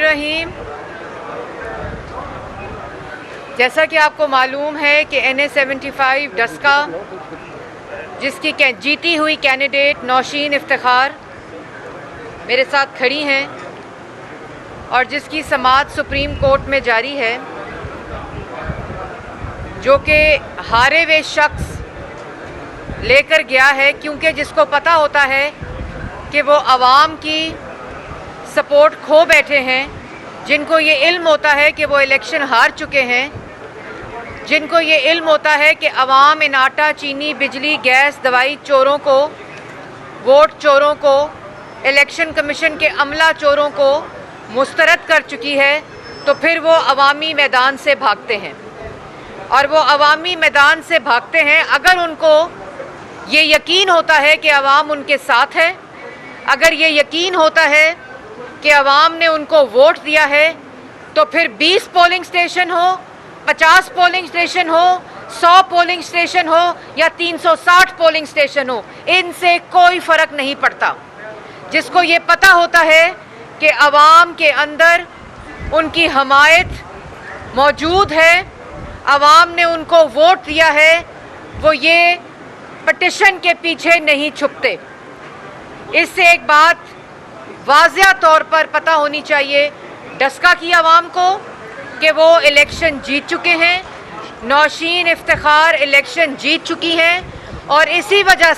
रहीम। जैसा कि आपको मालूम है कि NA-75 डस्का, जिसकी जीती हुई कैंडिडेट नौशीन इफ्तिखार मेरे साथ खड़ी हैं और जिसकी समाअत सुप्रीम कोर्ट में जारी है, जो कि हारे हुए शख्स लेकर गया है, क्योंकि जिसको पता होता है कि वो आवाम की सपोर्ट खो बैठे हैं, जिनको ये इल्म होता है कि वो इलेक्शन हार चुके हैं, जिनको ये इल्म होता है कि आवाम इन आटा, चीनी, बिजली, गैस, दवाई चोरों को, वोट चोरों को, इलेक्शन कमीशन के अमला चोरों को मुस्तरद कर चुकी है, तो फिर वो अवामी मैदान से भागते हैं। और वो अवामी मैदान से भागते हैं अगर उनको ये यकीन होता है कि अवाम उनके साथ है, अगर ये यकीन होता है कि अवाम ने उनको वोट दिया है, तो फिर 20 पोलिंग स्टेशन हो, 50 पोलिंग स्टेशन हो, 100 पोलिंग स्टेशन हो या 360 पोलिंग स्टेशन हो, इनसे कोई फ़र्क नहीं पड़ता। जिसको ये पता होता है कि अवाम के अंदर उनकी हमायत मौजूद है, अवाम ने उनको वोट दिया है, वो ये पटिशन के पीछे नहीं छुपते। इससे एक बात वाज़िया तौर पर पता होनी चाहिए डस्का की आवाम को कि वो इलेक्शन जीत चुके हैं, नौशीन इफ्तिखार इलेक्शन जीत चुकी हैं। और इसी वजह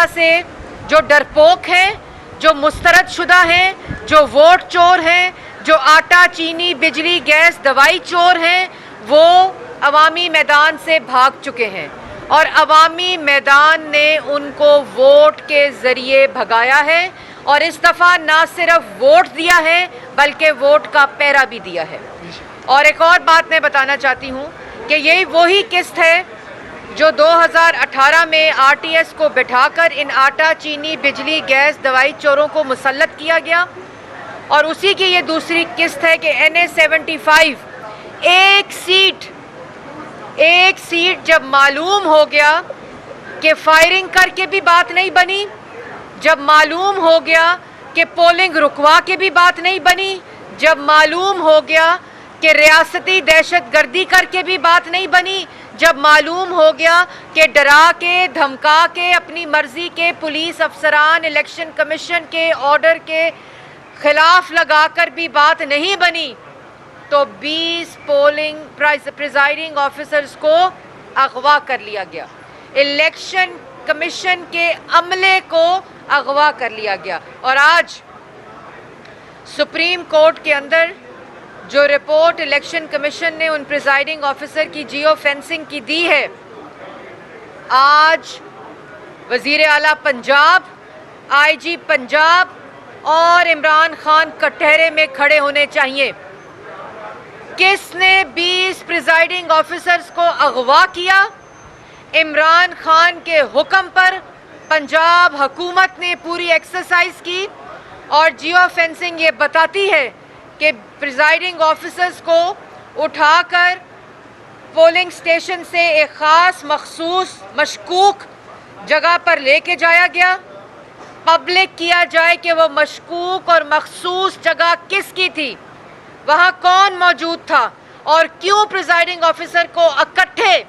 से जो डरपोक हैं, जो मुस्तरद शुदा हैं, जो वोट चोर हैं, जो आटा, चीनी, बिजली, गैस, दवाई चोर हैं, वो अवामी मैदान से भाग चुके हैं। और अवामी मैदान ने उनको वोट के ज़रिए भगाया है और इस दफ़ा ना सिर्फ वोट दिया है बल्कि वोट का पैरा भी दिया है। और एक और बात मैं बताना चाहती हूँ कि यही वही किस्त है जो 2018 में RTS को बिठाकर इन आटा, चीनी, बिजली, गैस, दवाई चोरों को मुसल्लत किया गया, और उसी की ये दूसरी किस्त है कि NA-75 एक सीट जब मालूम हो गया कि फायरिंग करके भी बात नहीं बनी, जब मालूम हो गया कि पोलिंग रुकवा के भी बात नहीं बनी, जब मालूम हो गया कि रियासती दहशतगर्दी करके भी बात नहीं बनी, जब मालूम हो गया कि डरा के, धमका के, अपनी मर्जी के पुलिस अफसरान इलेक्शन कमीशन के ऑर्डर के खिलाफ लगाकर भी बात नहीं बनी, तो 20 पोलिंग प्रिजाइडिंग ऑफिसर्स को अगवा कर लिया गया, इलेक्शन कमीशन के अमले को अगवा कर लिया गया। और आज सुप्रीम कोर्ट के अंदर जो रिपोर्ट इलेक्शन कमीशन ने उन प्रिजाइडिंग ऑफिसर की जियो फेंसिंग की दी है, आज वज़ीर आला पंजाब, IG पंजाब और इमरान खान कटहरे में खड़े होने चाहिए। किसने 20 प्रिजाइडिंग ऑफिसर्स को अगवा किया? इमरान खान के हुक्म पर पंजाब हुकूमत ने पूरी एक्सरसाइज की, और जियो फेंसिंग ये बताती है कि प्रिजाइडिंग ऑफिसर्स को उठाकर पोलिंग स्टेशन से एक ख़ास मखसूस मशकूक जगह पर लेके जाया गया। पब्लिक किया जाए कि वो मशकूक और मखसूस जगह किसकी थी, वहाँ कौन मौजूद था, और क्यों प्रिजाइडिंग ऑफिसर को इकट्ठे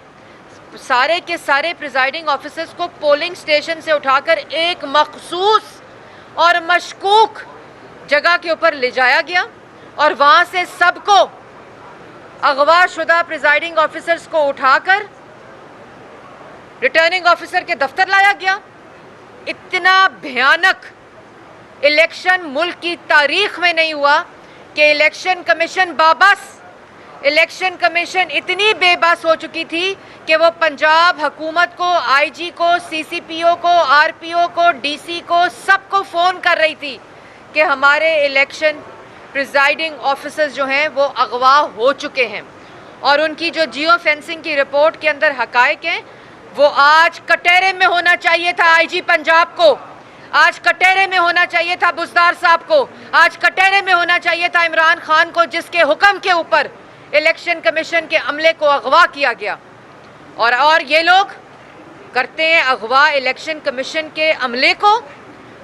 सारे के सारे प्रिजाइडिंग ऑफिसर्स को पोलिंग स्टेशन से उठाकर एक मखसूस और मशकूक जगह के ऊपर ले जाया गया, और वहाँ से सबको अगवा शुदा प्रिजाइडिंग ऑफिसर्स को उठाकर रिटर्निंग ऑफिसर के दफ्तर लाया गया। इतना भयानक इलेक्शन मुल्क की तारीख में नहीं हुआ कि इलेक्शन कमीशन इलेक्शन कमीशन इतनी बेबस हो चुकी थी कि वो पंजाब हुकूमत को, IG को, CCPO को, RPO को, DC को, सबको फ़ोन कर रही थी कि हमारे इलेक्शन प्रिजाइडिंग ऑफिसर्स जो हैं वो अगवा हो चुके हैं। और उनकी जो जियो फेंसिंग की रिपोर्ट के अंदर हकायक हैं, वो आज कटहरे में होना चाहिए था IG पंजाब को, आज कटहरे में होना चाहिए था बुज़दार साहब को, आज कटहरे में होना चाहिए था इमरान खान को, जिसके हुक्म के ऊपर इलेक्शन कमीशन के अमले को अगवा किया गया। और ये लोग करते हैं अगवा इलेक्शन कमीशन के अमले को,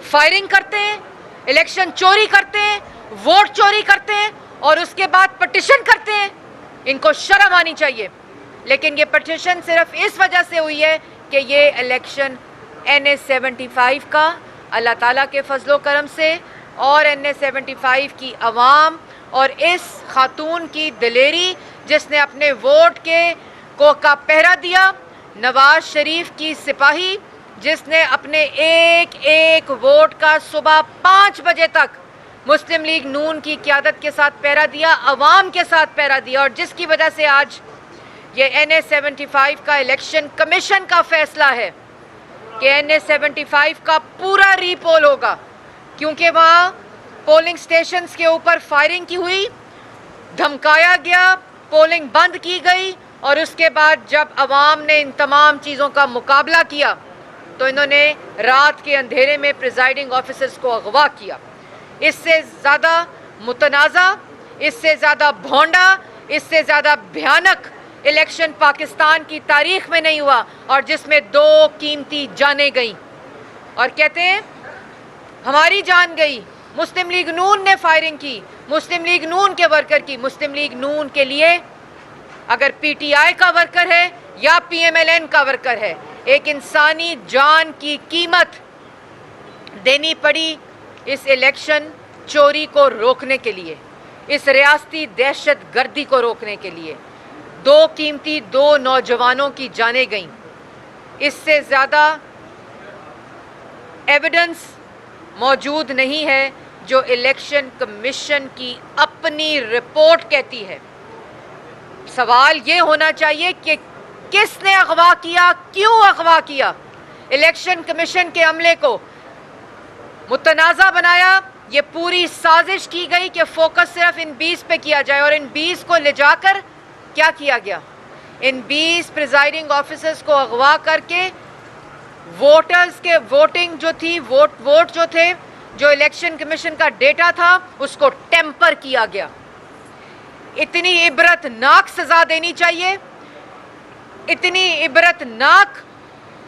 फायरिंग करते हैं, इलेक्शन चोरी करते हैं, वोट चोरी करते हैं और उसके बाद पिटीशन करते हैं। इनको शर्म आनी चाहिए। लेकिन ये पिटीशन सिर्फ इस वजह से हुई है कि ये इलेक्शन NA-75 का अल्लाह ताला के फजलो करम से और NA-75 की अवाम और इस खातून की दिलेरी जिसने अपने वोट का पहरा दिया, नवाज शरीफ की सिपाही जिसने अपने एक एक वोट का सुबह 5 बजे तक मुस्लिम लीग नून की क़यादत के साथ पहरा दिया, अवाम के साथ पहरा दिया, और जिसकी वजह से आज ये NA-75 का इलेक्शन कमीशन का फैसला है कि NA-75 का पूरा रीपोल होगा, क्योंकि वहाँ पोलिंग स्टेशंस के ऊपर फायरिंग की हुई, धमकाया गया, पोलिंग बंद की गई, और उसके बाद जब अवाम ने इन तमाम चीज़ों का मुकाबला किया तो इन्होंने रात के अंधेरे में प्रिजाइडिंग ऑफिसर्स को अगवा किया। इससे ज़्यादा मुतनाज़ा, इससे ज़्यादा भोंडा, इससे ज़्यादा भयानक इलेक्शन पाकिस्तान की तारीख में नहीं हुआ, और जिसमें 2 कीमती जानें गई। और कहते हैं हमारी जान गई, मुस्लिम लीग नून ने फायरिंग की, मुस्लिम लीग नून के वर्कर की। मुस्लिम लीग नून के लिए अगर PTI का वर्कर है या PMLN का वर्कर है, एक इंसानी जान की कीमत देनी पड़ी इस इलेक्शन चोरी को रोकने के लिए, इस रियासती दहशत गर्दी को रोकने के लिए। 2 कीमती 2 नौजवानों की जानें गईं। इससे ज़्यादा एविडेंस मौजूद नहीं है जो इलेक्शन कमीशन की अपनी रिपोर्ट कहती है। सवाल ये होना चाहिए कि किसने अगवा किया, क्यों अगवा किया। इलेक्शन कमीशन के अमले को मुतनाज़ा बनाया। ये पूरी साजिश की गई कि फोकस सिर्फ इन 20 पे किया जाए, और इन 20 को ले जाकर क्या किया गया, इन 20 प्रिजाइडिंग ऑफिसर्स को अगवा करके वोटर्स के वोटिंग जो थी, वोट जो थे, जो इलेक्शन कमीशन का डेटा था, उसको टेम्पर किया गया। इतनी इबरतनाक सज़ा देनी चाहिए, इतनी इबरतनाक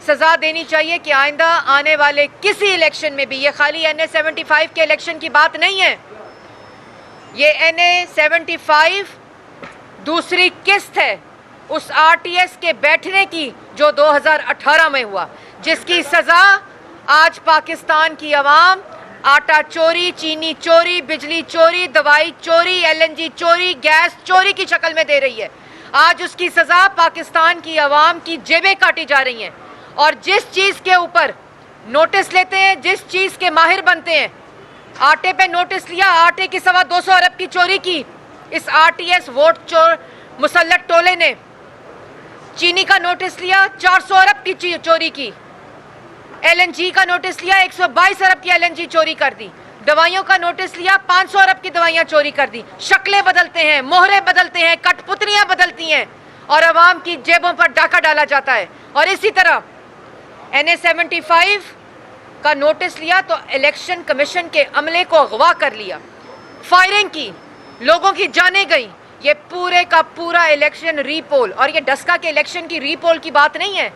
सज़ा देनी चाहिए कि आइंदा आने वाले किसी इलेक्शन में भी, ये खाली NA-75 के इलेक्शन की बात नहीं है, ये NA-75 दूसरी किस्त है उस RTS के बैठने की जो 2018 में हुआ, जिसकी सज़ा आज पाकिस्तान की आवाम आटा चोरी, चीनी चोरी, बिजली चोरी, दवाई चोरी, LNG चोरी, गैस चोरी की शक्ल में दे रही है। आज उसकी सज़ा पाकिस्तान की आवाम की जेबें काटी जा रही हैं। और जिस चीज़ के ऊपर नोटिस लेते हैं, जिस चीज़ के माहिर बनते हैं, आटे पे नोटिस लिया, आटे की 225 अरब की चोरी की इस RTS वोट चोर मुसल्लत टोले ने। चीनी का नोटिस लिया, 400 अरब की चोरी की। LNG का नोटिस लिया, 122 अरब की LNG चोरी कर दी। दवाइयों का नोटिस लिया, 500 अरब की दवाइयां चोरी कर दी। शक्लें बदलते हैं, मोहरे बदलते हैं, कठपुतलियां बदलती हैं, और अवाम की जेबों पर डाका डाला जाता है। और इसी तरह NA-75 का नोटिस लिया तो इलेक्शन कमीशन के अमले को अगवा कर लिया, फायरिंग की, लोगों की जानें गई। ये पूरे का पूरा इलेक्शन रीपोल, और ये डस्का के इलेक्शन की रीपोल की बात नहीं है,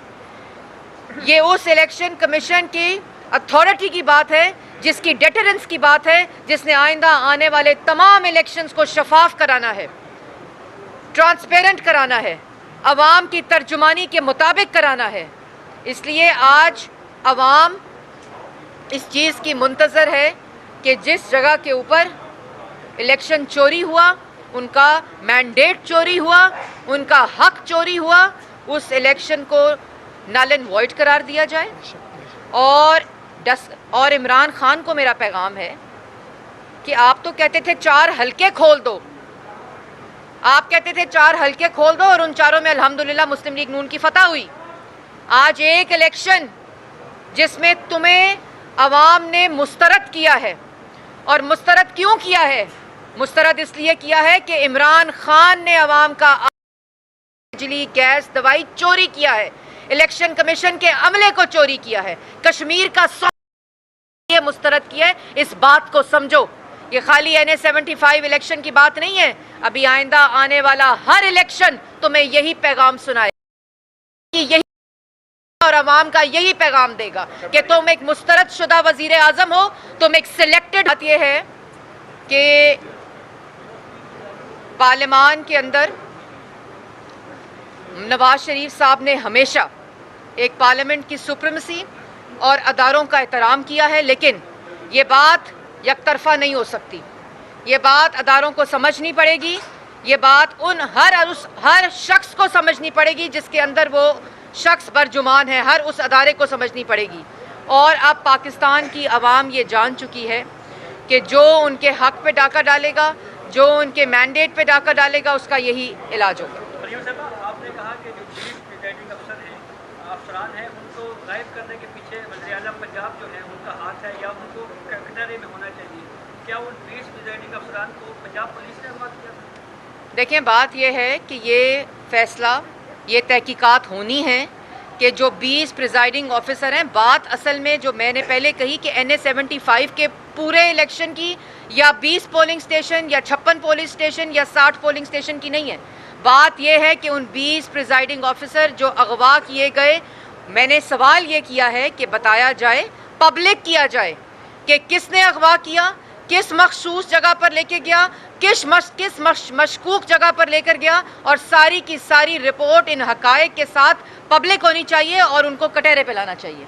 ये उस इलेक्शन कमीशन की अथॉरिटी की बात है, जिसकी डेटरेंस की बात है, जिसने आइंदा आने वाले तमाम इलेक्शंस को शफाफ कराना है, ट्रांसपेरेंट कराना है, अवाम की तर्जुमानी के मुताबिक कराना है। इसलिए आज अवाम इस चीज़ की मुंतज़र है कि जिस जगह के ऊपर इलेक्शन चोरी हुआ, उनका मैंडेट चोरी हुआ, उनका हक चोरी हुआ, उस इलेक्शन को नल एंड वॉइड करार दिया जाए। और इमरान खान को मेरा पैगाम है कि आप तो कहते थे 4 हलके खोल दो, आप कहते थे 4 हलके खोल दो, और उन 4 में अल्हम्दुलिल्लाह मुस्लिम लीग नून की फतह हुई। आज एक इलेक्शन जिसमें तुम्हें अवाम ने मुस्तरद किया है, और मुस्तरद क्यों किया है? मुस्तरद इसलिए किया है कि इमरान खान ने अवाम का बिजली, गैस, दवाई चोरी किया है, इलेक्शन कमीशन के अमले को चोरी किया है, कश्मीर का ये मुस्तरद किया है। इस बात को समझो, ये खाली NA-75 इलेक्शन की बात नहीं है। अभी आइंदा आने वाला हर इलेक्शन तुम्हें यही पैगाम सुनाए, यही और अवाम का यही पैगाम देगा कि तुम एक मुस्तरद शुदा वजीर आजम हो, तुम एक सिलेक्टेड। बात यह है कि पार्लियामान के अंदर नवाज शरीफ साहब ने हमेशा एक पार्लियामेंट की सुप्रीमेसी और अदारों का एहतराम किया है, लेकिन ये बात यकतरफा नहीं हो सकती। ये बात अदारों को समझनी पड़ेगी, ये बात उन हर शख्स को समझनी पड़ेगी जिसके अंदर वो शख्स बरजुमान है, हर उस अदारे को समझनी पड़ेगी। और अब पाकिस्तान की आवाम ये जान चुकी है कि जो उनके हक पे डाका डालेगा, जो उनके मैंडेट पे डाका डालेगा, उसका यही इलाज होगा। आपने कहा कि जो चीफ प्रिजाइडिंग अफसर हैं, अफसरान हैं, उनको गायब करने के पीछे वज़ीर आज़म पंजाब जो है उनका हाथ है या उनको कटहरे में होना चाहिए। क्या उन 20 प्रिजाइडिंग अफसरान को पंजाब पुलिस ने अगवा किया था? देखें, बात यह है कि ये फैसला, ये तहकीकात होनी है कि जो 20 प्रिजाइडिंग ऑफिसर हैं, बात असल में जो मैंने पहले कही कि NA 75 के पूरे इलेक्शन की या 20 पोलिंग स्टेशन या 56 पोलिंग स्टेशन या 60 पोलिंग स्टेशन की नहीं है। बात यह है कि उन 20 प्रिजाइडिंग ऑफिसर जो अगवा किए गए, मैंने सवाल ये किया है कि बताया जाए, पब्लिक किया जाए कि किसने अगवा किया, किस मखसूस जगह पर लेके गया, किस मशकूक जगह पर लेकर गया, और सारी की सारी रिपोर्ट इन हकायक के साथ पब्लिक होनी चाहिए और उनको कटहरे पे लाना चाहिए।